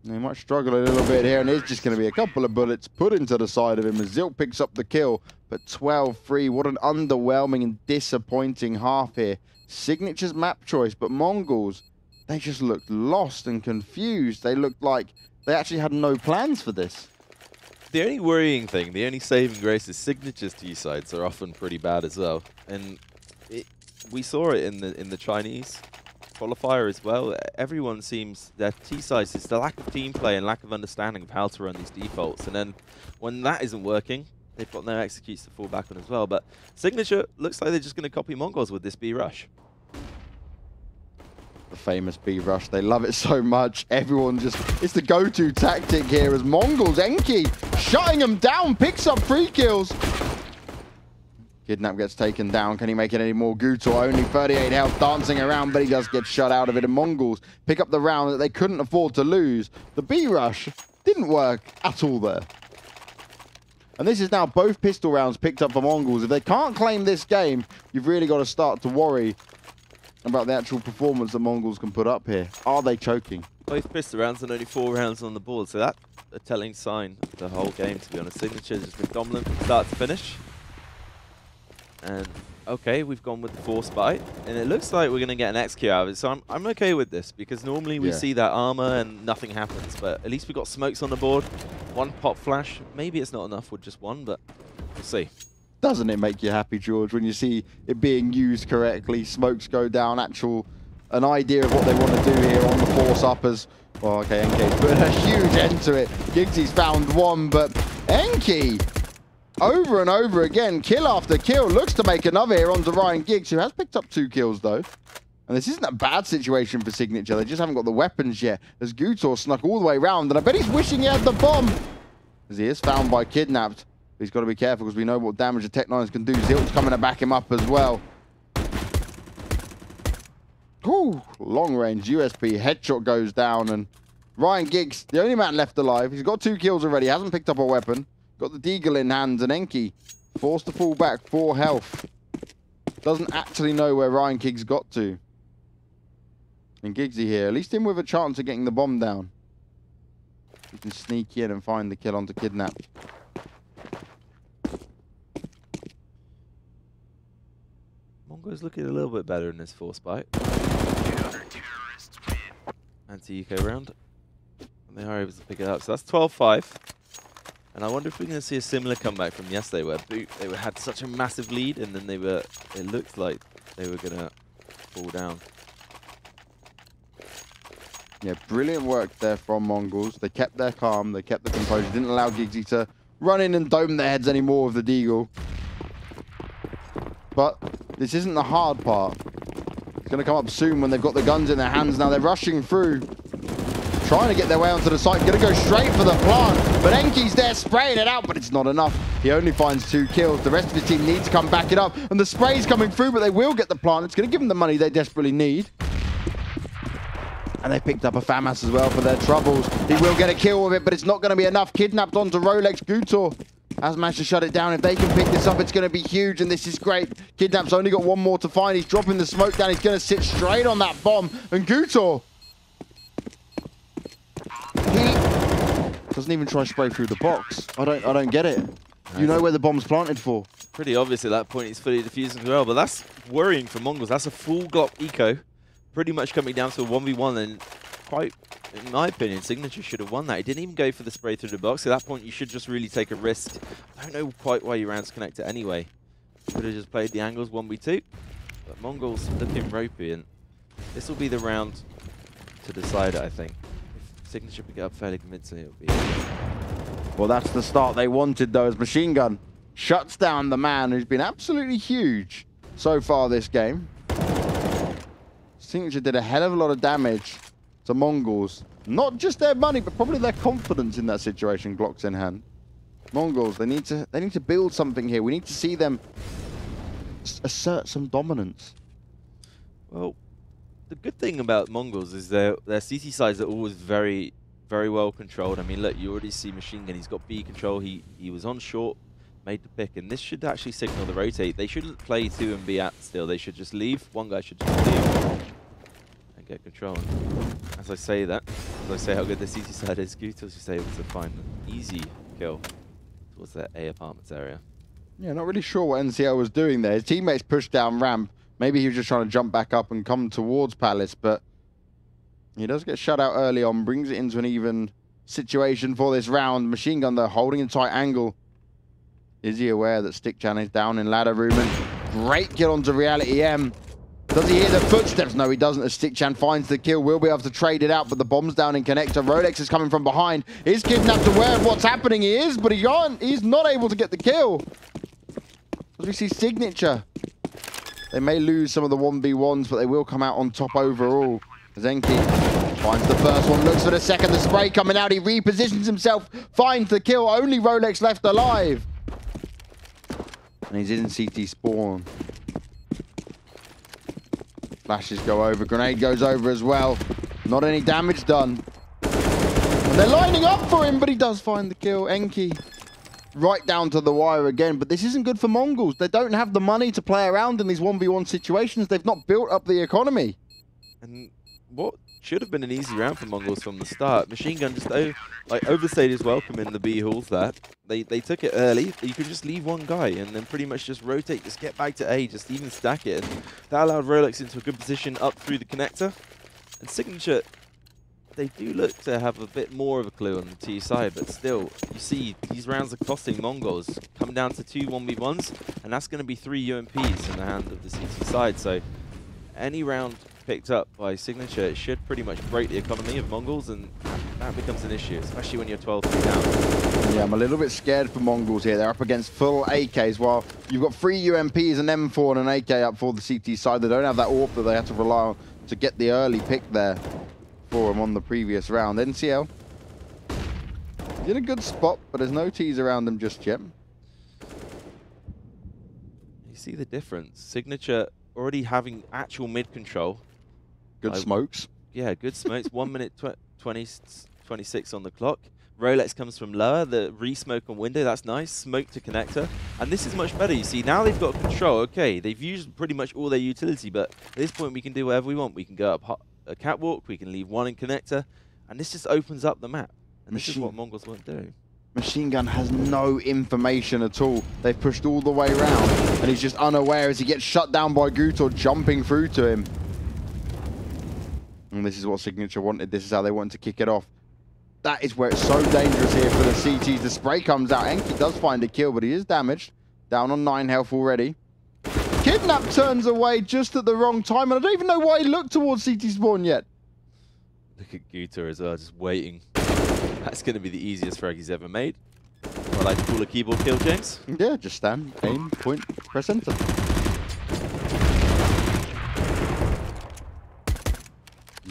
He might struggle a little bit here, and it's just going to be a couple of bullets put into the side of him as Zilt picks up the kill. But 12-3, what an underwhelming and disappointing half here. Signature's map choice, but Mongols, they just looked lost and confused. They looked like they actually had no plans for this. The only worrying thing, the only saving grace is Signature's T sides are often pretty bad as well. And we saw it in the Chinese qualifier as well. Everyone seems, their T-sides, it's the lack of team play and lack of understanding of how to run these defaults. And then when that isn't working, they've got no executes to fall back on as well. But Signature looks like they're just going to copy Mongols with this B rush. The famous B rush, they love it so much. Everyone just, it's the go-to tactic here as Mongols, Enki shutting them down, picks up 3 kills. Kidnap gets taken down. Can he make it any more? Gutor, only 38 health, dancing around, but he does get shut out of it. And Mongols pick up the round that they couldn't afford to lose. The B rush didn't work at all there. And this is now both pistol rounds picked up for Mongols. If they can't claim this game, you've really got to start to worry about the actual performance that Mongols can put up here. Are they choking? Both pistol rounds and only 4 rounds on the board. So that's a telling sign of the whole game, to be honest. Signature's just been dominant from start to finish. And okay, we've gone with the force bite, and it looks like we're going to get an XQ out of it. So I'm okay with this, because normally we see that armor and nothing happens. But at least we got smokes on the board, 1 pop flash. Maybe it's not enough with just 1, but we'll see. Doesn't it make you happy, George, when you see it being used correctly? Smokes go down, an idea of what they want to do here on the force uppers. Well, okay, Enki's put a huge end to it. Giggsy's found 1, but Enki, over and over again, kill after kill, looks to make another here onto Ryan Giggs, who has picked up 2 kills though. And this isn't a bad situation for Signature, they just haven't got the weapons yet, as Gutor snuck all the way around, and I bet he's wishing he had the bomb, as he is found by Kidnapped. He's got to be careful, because we know what damage the Tech-9s can do. Zilt's coming to back him up as well. Whew, long range USP headshot goes down, and Ryan Giggs, the only man left alive. He's got 2 kills already, hasn't picked up a weapon. Got the Deagle in hand, and Enki forced to fall back, 4 health. Doesn't actually know where Ryan Giggs got to. And Giggsy here, at least him with a chance of getting the bomb down. He can sneak in and find the kill onto Kidnap. Mongo's looking a little bit better in this force bite. Anti-eco round. And they are able to pick it up. So that's 12-5. And I wonder if we're going to see a similar comeback from yesterday, where Boot, they had such a massive lead, and then it looked like they were going to fall down. Yeah, brilliant work there from Mongols. They kept their calm, they kept the composure, didn't allow Giggsy to run in and dome their heads anymore with the Deagle. But this isn't the hard part. It's going to come up soon when they've got the guns in their hands now. They're rushing through, trying to get their way onto the site. Going to go straight for the plant, but Enki's there spraying it out, but it's not enough. He only finds 2 kills. The rest of his team needs to come back it up, and the spray's coming through, but they will get the plant. It's going to give them the money they desperately need. And they picked up a FAMAS as well for their troubles. He will get a kill with it, but it's not going to be enough. Kidnapped onto Rolex. Gutor has managed to shut it down. If they can pick this up, it's going to be huge, and this is great. Kidnap's only got 1 more to find. He's dropping the smoke down. He's going to sit straight on that bomb. And Gutor, he Doesn't even try spray through the box. I don't get it. You know where the bomb's planted for. Pretty obvious at that point he's fully defused as well, but that's worrying for Mongols. That's a full Glock eco, pretty much coming down to a 1v1, and quite, in my opinion, Signature should have won that. He didn't even go for the spray through the box. At that point, you should just really take a risk. I don't know quite why you rounds connect it anyway. Could have just played the angles 1v2, but Mongols looking ropey, and this will be the round to decide it, I think. If Signature pick it up fairly convincingly, it will be. Well, that's the start they wanted, though, as Machine Gun shuts down the man who's been absolutely huge so far this game. Signature did a hell of a lot of damage to Mongols. Not just their money, but probably their confidence in that situation, Glocks in hand. Mongols, they need to build something here. We need to see them assert some dominance. Well, the good thing about Mongols is their CT sides are always very, very well controlled. I mean, look, you already see Machine Gun. He's got B control. He was on short, made the pick, and this should actually signal the rotate. They shouldn't play 2 and B at still. They should just leave. One guy should just leave and get control. And as I say that, as I say how good the CT side is, Gutos just able to find an easy kill towards that A apartments area. Yeah, not really sure what NCL was doing there. His teammates pushed down ramp. Maybe he was just trying to jump back up and come towards Palace, but he does get shut out early on, brings it into an even situation for this round. Machine Gun, though, holding a tight angle. Is he aware that Stickchan is down in ladder room? And great kill onto Reality M. Does he hear the footsteps? No, he doesn't, as Stickchan finds the kill. Will be able to trade it out, but the bomb's down in connector. Rolex is coming from behind. Is Kidnapped aware of what's happening? He is, but he's not able to get the kill. As we see Signature, they may lose some of the 1v1s, but they will come out on top overall. Zenki finds the first one, looks for the second, the spray coming out, he repositions himself, finds the kill, only Rolex left alive. And he's in CT spawn. Flashes go over, grenade goes over as well. Not any damage done. And they're lining up for him, but he does find the kill. Enki right down to the wire again, but this isn't good for Mongols. They don't have the money to play around in these 1v1 situations. They've not built up the economy. And what should have been an easy round for Mongols from the start. Machine Gun just overstayed his welcome in the B halls there. They took it early. You could just leave one guy and then pretty much just rotate, just get back to A, just even stack it. And that allowed Rolex into a good position up through the connector. And Signature, they do look to have a bit more of a clue on the T side, but still, you see these rounds are costing Mongols. Come down to 2 1v1s, and that's going to be 3 UMPs in the hand of the CT side. So any round picked up by Signature, it should pretty much break the economy of Mongols, and that becomes an issue, especially when you're 12-3 down. Yeah, I'm a little bit scared for Mongols here. They're up against full AKs, while you've got 3 UMPs, an M4 and an AK up for the CT side. They don't have that AWP that they have to rely on to get the early pick there for them on the previous round. NCL in a good spot, but there's no T's around them just yet. You see the difference. Signature already having actual mid control. Good smokes. Yeah, good smokes. 1 minute 26 on the clock. Rolex comes from lower. The re-smoke on window, that's nice. Smoke to connector. And this is much better. You see, now they've got control. Okay, they've used pretty much all their utility, but at this point we can do whatever we want. We can go up a catwalk, we can leave one in connector, and this just opens up the map. And this is what Mongols won't do. Machine Gun has no information at all. They've pushed all the way around, and he's just unaware as he gets shut down by Gutor jumping through to him. And this is what Signature wanted. This is how they wanted to kick it off. That is where it's so dangerous here for the CTs. The spray comes out. Enki does find a kill, but he is damaged. Down on 9 health already. Kidnap turns away just at the wrong time, and I don't even know why he looked towards CT spawn yet. Look at Gutor as well, just waiting. That's going to be the easiest frag he's ever made. I like to call a keyboard kill, James. Yeah, just stand, aim, point, press enter.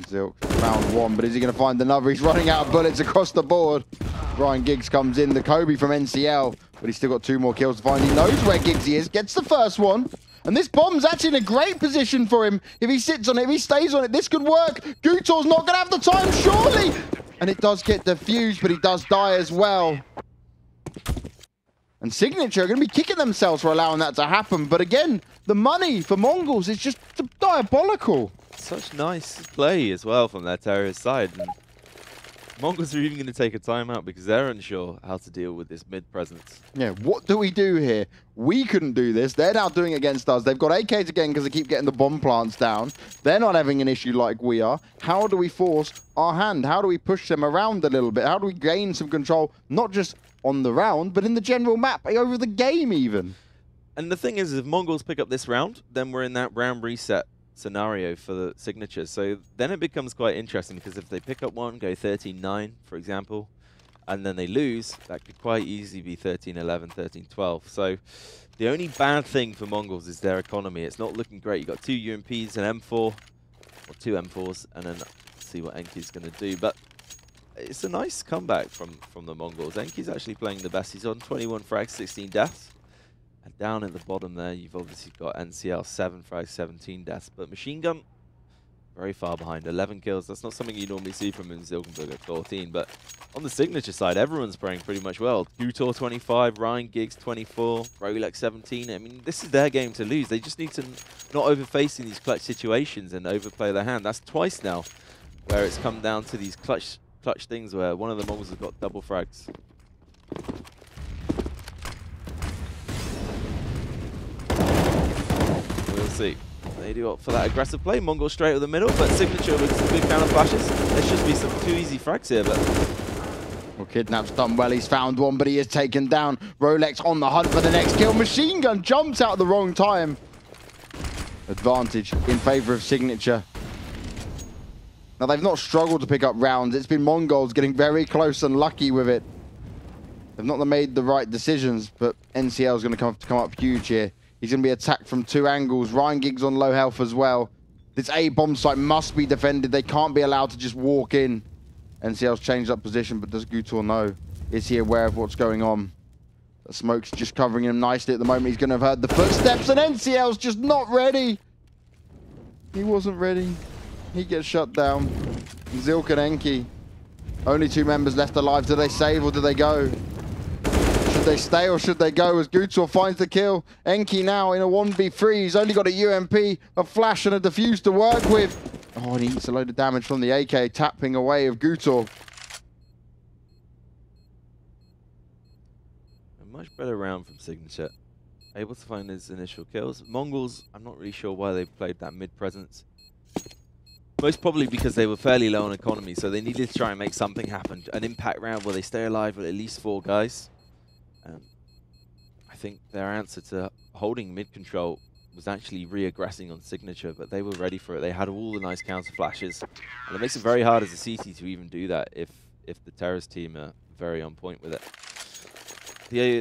Zilk found one, but is he going to find another? He's running out of bullets across the board. Ryan Giggs comes in, the Kobe from NCL, but he's still got 2 more kills to find. He knows where Giggsy is, gets the first one. And this bomb's actually in a great position for him. If he sits on it, if he stays on it, this could work. Gutor's not going to have the time, surely. And it does get defused, but he does die as well. And Signature are going to be kicking themselves for allowing that to happen. But again, the money for Mongols is just diabolical. Such nice play as well from that terrorist side. And Mongols are even going to take a timeout because they're unsure how to deal with this mid presence. Yeah, what do we do here? We couldn't do this. They're now doing it against us. They've got AKs again because they keep getting the bomb plants down. They're not having an issue like we are. How do we force our hand? How do we push them around a little bit? How do we gain some control, not just on the round, but in the general map, over the game even? And the thing is, if Mongols pick up this round, then we're in that round reset scenario for the signature. So then it becomes quite interesting because if they pick up one, go 13-9, for example, and then they lose, that could quite easily be 13-11, 13-12. So the only bad thing for Mongols is their economy. It's not looking great. You've got 2 UMPs, an M4, or 2 M4s, and then see what Enki's going to do. But it's a nice comeback from the Mongols. Enki's actually playing the best. He's on 21 frags, 16 deaths. And down at the bottom there, you've obviously got NCL, 7 frags, 17 deaths. But Machine Gun, very far behind, 11 kills. That's not something you normally see from him, Zilkenberg at 14. But on the signature side, everyone's playing pretty much well. Gutor 25, Ryan Giggs 24, Rolex 17. I mean, this is their game to lose. They just need to not overface in these clutch situations and overplay their hand. That's twice now where it's come down to these clutch things where one of the Mongols has got double frags. We'll see. They do opt for that aggressive play. Mongol straight with the middle, but Signature with some good counter flashes. There should be some too easy frags here, but... Well, Kidnap's done well. He's found one, but he is taken down. Rolex on the hunt for the next kill. Machine Gun jumps out at the wrong time. Advantage in favor of Signature. Now, they've not struggled to pick up rounds. It's been Mongols getting very close and lucky with it. They've not made the right decisions, but NCL is going to come up huge here. He's going to be attacked from 2 angles. Ryan Giggs on low health as well. This A bomb site must be defended. They can't be allowed to just walk in. NCL's changed up position, but does Gutor know? Is he aware of what's going on? The smoke's just covering him nicely at the moment. He's going to have heard the footsteps, and NCL's just not ready. He wasn't ready. He gets shut down. Zilk and Enki. Only 2 members left alive. Do they save or do they go? Should they stay or should they go as Gutor finds the kill? Enki now in a 1v3. He's only got a UMP, a flash and a defuse to work with. Oh, and he eats a load of damage from the AK, tapping away of Gutor. A much better round from Signature. Able to find his initial kills. Mongols, I'm not really sure why they played that mid-presence. Most probably because they were fairly low on economy, so they needed to try and make something happen. An impact round where they stay alive with at least 4 guys. I think their answer to holding mid-control was actually re-aggressing on Signature, but they were ready for it. They had all the nice counter flashes, and it makes it very hard as a CT to even do that if the terrorist team are very on point with it.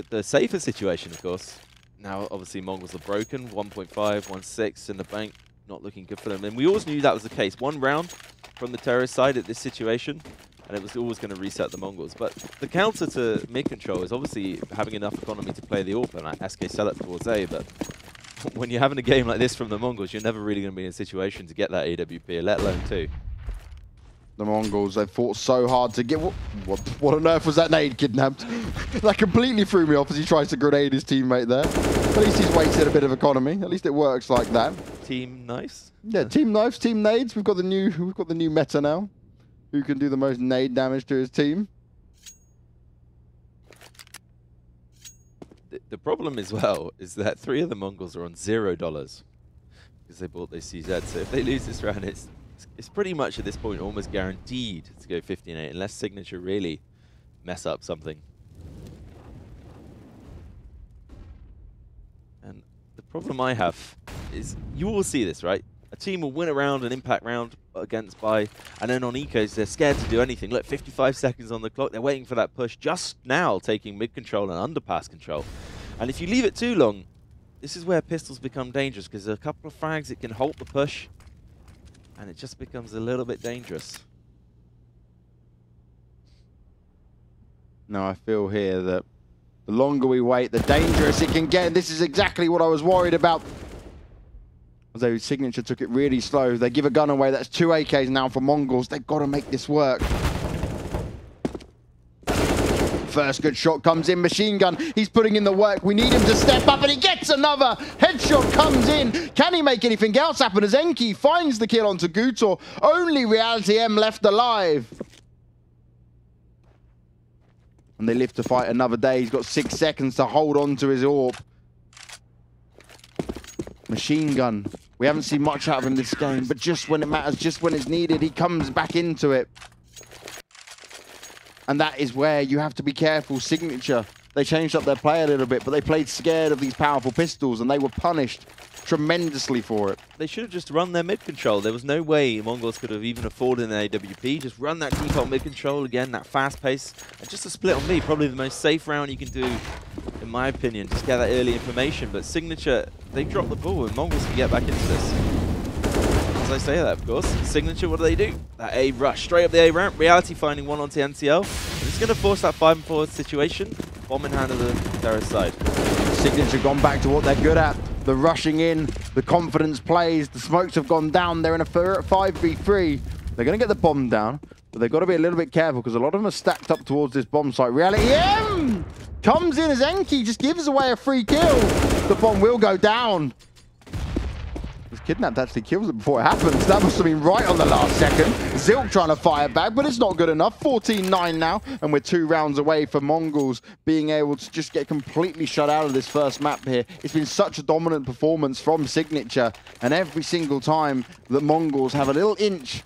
The safer situation, of course, now obviously Mongols are broken, 1.5, 1.6 in the bank, not looking good for them. And we always knew that was the case. 1 round from the terrorist side at this situation, and it was always going to reset the Mongols. But the counter to mid-control is obviously having enough economy to play the AWP, and SK sell it towards A, but when you're having a game like this from the Mongols, you're never really going to be in a situation to get that AWP, let alone 2. The Mongols, they've fought so hard to get... What on earth was that nade, Kidnapped? That completely threw me off as he tries to grenade his teammate there. At least he's wasted a bit of economy. At least it works like that. Team knives? Yeah, team knives, team nades. We've got the new meta now. Who can do the most nade damage to his team? The problem as well is that 3 of the Mongols are on $0 because they bought their CZ. So if they lose this round, it's pretty much at this point almost guaranteed to go 15-8 unless Signature really mess up something. And the problem I have is you all see this, right? A team will win a round, an impact round against Buy, and then on Ecos, they're scared to do anything. Look, 55 seconds on the clock. They're waiting for that push, just now taking mid-control and underpass control. And if you leave it too long, this is where pistols become dangerous, because a couple of frags, it can halt the push, and it just becomes a little bit dangerous. Now I feel here that the longer we wait, the dangerous it can get. And this is exactly what I was worried about. Although Signature took it really slow. They give a gun away. That's 2 AKs now for Mongols. They've got to make this work. First good shot comes in. Machine Gun. He's putting in the work. We need him to step up, and he gets another. Headshot comes in. Can he make anything else happen as Enki finds the kill onto Gutor? Only Reality M left alive. and they live to fight another day. He's got 6 seconds to hold on to his AWP. Machine gun. We haven't seen much out of him this game, but just when it matters, just when it's needed, he comes back into it. And that is where you have to be careful. Signature, they changed up their play a little bit, but they played scared of these powerful pistols, and they were punished tremendously for it. They should have just run their mid control. There was no way Mongols could have even afforded an AWP. Just run that default mid control again, that fast pace. And just a split on me, probably the most safe round you can do, in my opinion. Just get that early information. But Signature, they dropped the ball, and Mongols can get back into this. As I say that, of course. Signature, what do? That A rush, straight up the A ramp. Reality finding one onto NCL. And it's going to force that 5-4 situation. Bomb in hand of the terrorist side. Signature gone back to what they're good at. The rushing in, the confidence plays, the smokes have gone down. They're in a 5v3. They're going to get the bomb down, but they've got to be a little bit careful because a lot of them are stacked up towards this bomb site. Reality M comes in as Enki, just gives away a free kill. The bomb will go down. This Kidnapped actually kills it before it happens. That must have been right on the last second. Zilk trying to fire back, but it's not good enough. 14-9 now, and we're 2 rounds away from Mongols being able to just get completely shut out of this first map here. It's been such a dominant performance from Signature, and every single time that Mongols have a little inch,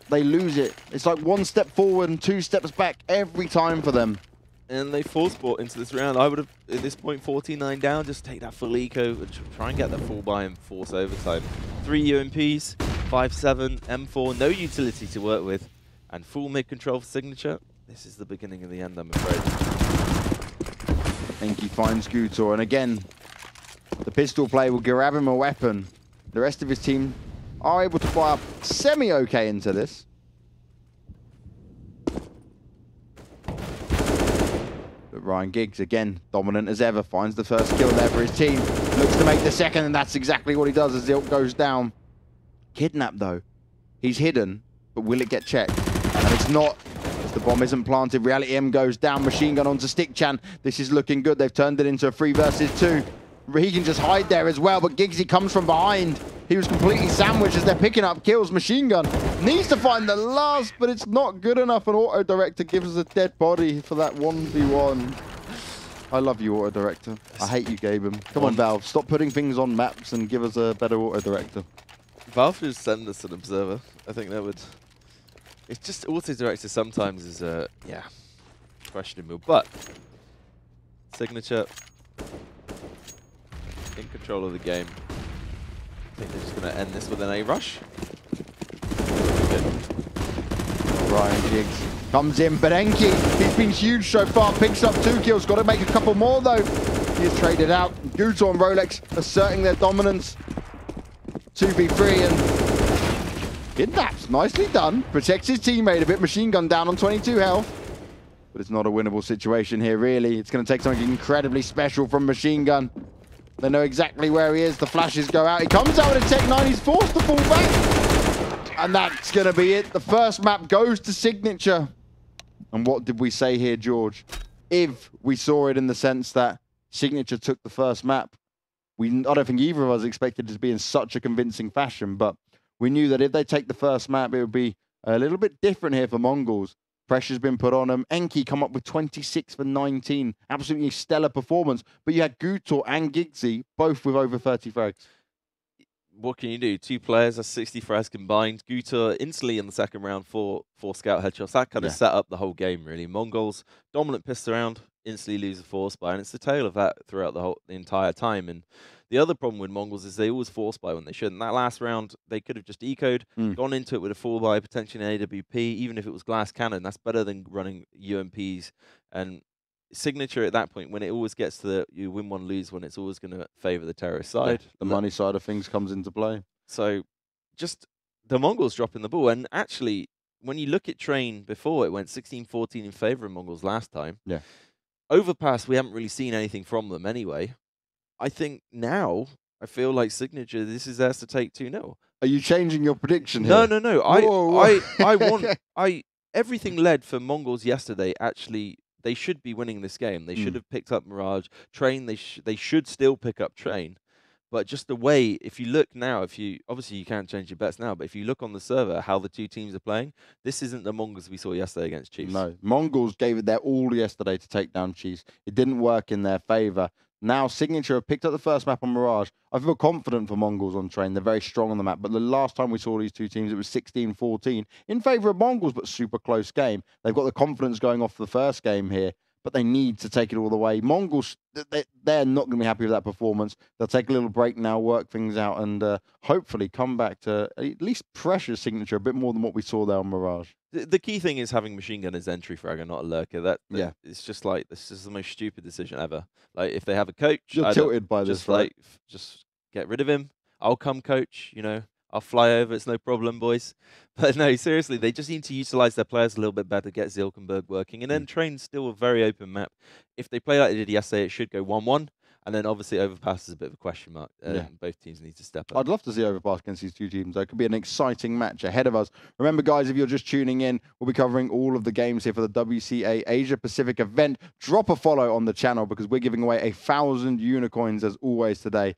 they lose it. It's like 1 step forward and 2 steps back every time for them. And they force bought into this round. I would have, at this point, 14-9 down, just take that full eco and try and get that full buy and force overtime. 3 UMPs, 5-7, M4, no utility to work with, and full mid-control for Signature. This is the beginning of the end, I'm afraid. Enki finds Gutor, and again, the pistol play will grab him a weapon. The rest of his team are able to fire semi-okay into this. But Ryan Giggs, again, dominant as ever, finds the first kill there for his team. Looks to make the second, and that's exactly what he does as Zilk goes down. Kidnapped, though. He's hidden, but will it get checked? And it's not, as the bomb isn't planted. Reality M goes down, machine gun onto Stickchan. This is looking good. They've turned it into a 3 versus 2. He can just hide there as well, but Giggsy comes from behind. He was completely sandwiched as they're picking up kills. Machine gun needs to find the last, but it's not good enough. An auto director gives us a dead body for that 1v1. I love you, auto director. I hate you, Gaben. Come on, Valve. Stop putting things on maps and give us a better auto director. Valve should send us an observer. I think that would... It's just auto director sometimes is, yeah, questionable. But Signature in control of the game. I think they're just going to end this with an A rush. Ryan Giggs comes in, but Enki, he's been huge so far, picks up 2 kills, got to make a couple more though. He is traded out. Gutor and Rolex asserting their dominance. 2v3 and Kidnaps, nicely done. Protects his teammate a bit, machine gun down on 22 health. But it's not a winnable situation here, really. It's going to take something incredibly special from machine gun. They know exactly where he is. The flashes go out. He comes out with a Tech 9. He's forced to fall back. And that's going to be it. The first map goes to Signature. And what did we say here, George? If we saw it in the sense that Signature took the first map, I don't think either of us expected it to be in such a convincing fashion. But we knew that if they take the first map, it would be a little bit different here for Mongols. Pressure's been put on them. Enki come up with 26 for 19. Absolutely stellar performance. But you had Gutor and Giggsy, both with over 30 frags. What can you do? 2 players, that's 60 frags combined. Gutor instantly in the second round for 4 scout headshots. That kind of set up the whole game, really. Mongols, dominant pistol round, instantly lose a force buy. And it's the tale of that throughout the entire time. And the other problem with Mongols is they always force buy when they shouldn't. That last round, they could have just ecoed, gone into it with a 4 buy, potentially an AWP, even if it was glass cannon. That's better than running UMPs. And Signature at that point, when it always gets to the you win one, lose one, it's always going to favour the terrorist side. The money side of things comes into play. So just the Mongols dropping the ball. And actually, when you look at Train before, it went 16-14 in favour of Mongols last time. Yeah. Overpass, we haven't really seen anything from them anyway. I think now, I feel like Signature, this is theirs to take 2-0. Are you changing your prediction here? No. I want... Everything led for Mongols yesterday, actually, they should be winning this game. They should have picked up Mirage. Train, they should still pick up Train. But just the way, if you look now, obviously you can't change your bets now, but if you look on the server how the two teams are playing, this isn't the Mongols we saw yesterday against Chiefs. No, Mongols gave it their all yesterday to take down Chiefs. It didn't work in their favour. Now Signature have picked up the first map on Mirage. I feel confident for Mongols on train. They're very strong on the map. But the last time we saw these two teams, it was 16-14 in favour of Mongols, but super close game. They've got the confidence going off the first game here, but they need to take it all the way. Mongols, they're not going to be happy with that performance. They'll take a little break now, work things out, and hopefully come back to at least pressure Signature a bit more than what we saw there on Mirage. The key thing is having machine gun as entry frag and not a lurker. Yeah, it's just like, this is the most stupid decision ever. Like, if they have a coach, you're tilted by this, right? Just get rid of him. I'll come coach. I'll fly over. It's no problem, boys. But no, seriously, they just need to utilize their players a little bit better, get Zilkenberg working, and then train's still a very open map. If they play like they did yesterday, it should go 1-1. And then obviously Overpass is a bit of a question mark. Both teams need to step up. I'd love to see Overpass against these two teams. That could be an exciting match ahead of us. Remember, guys, if you're just tuning in, we'll be covering all of the games here for the WCA Asia Pacific event. Drop a follow on the channel because we're giving away 1,000 unicorns as always today.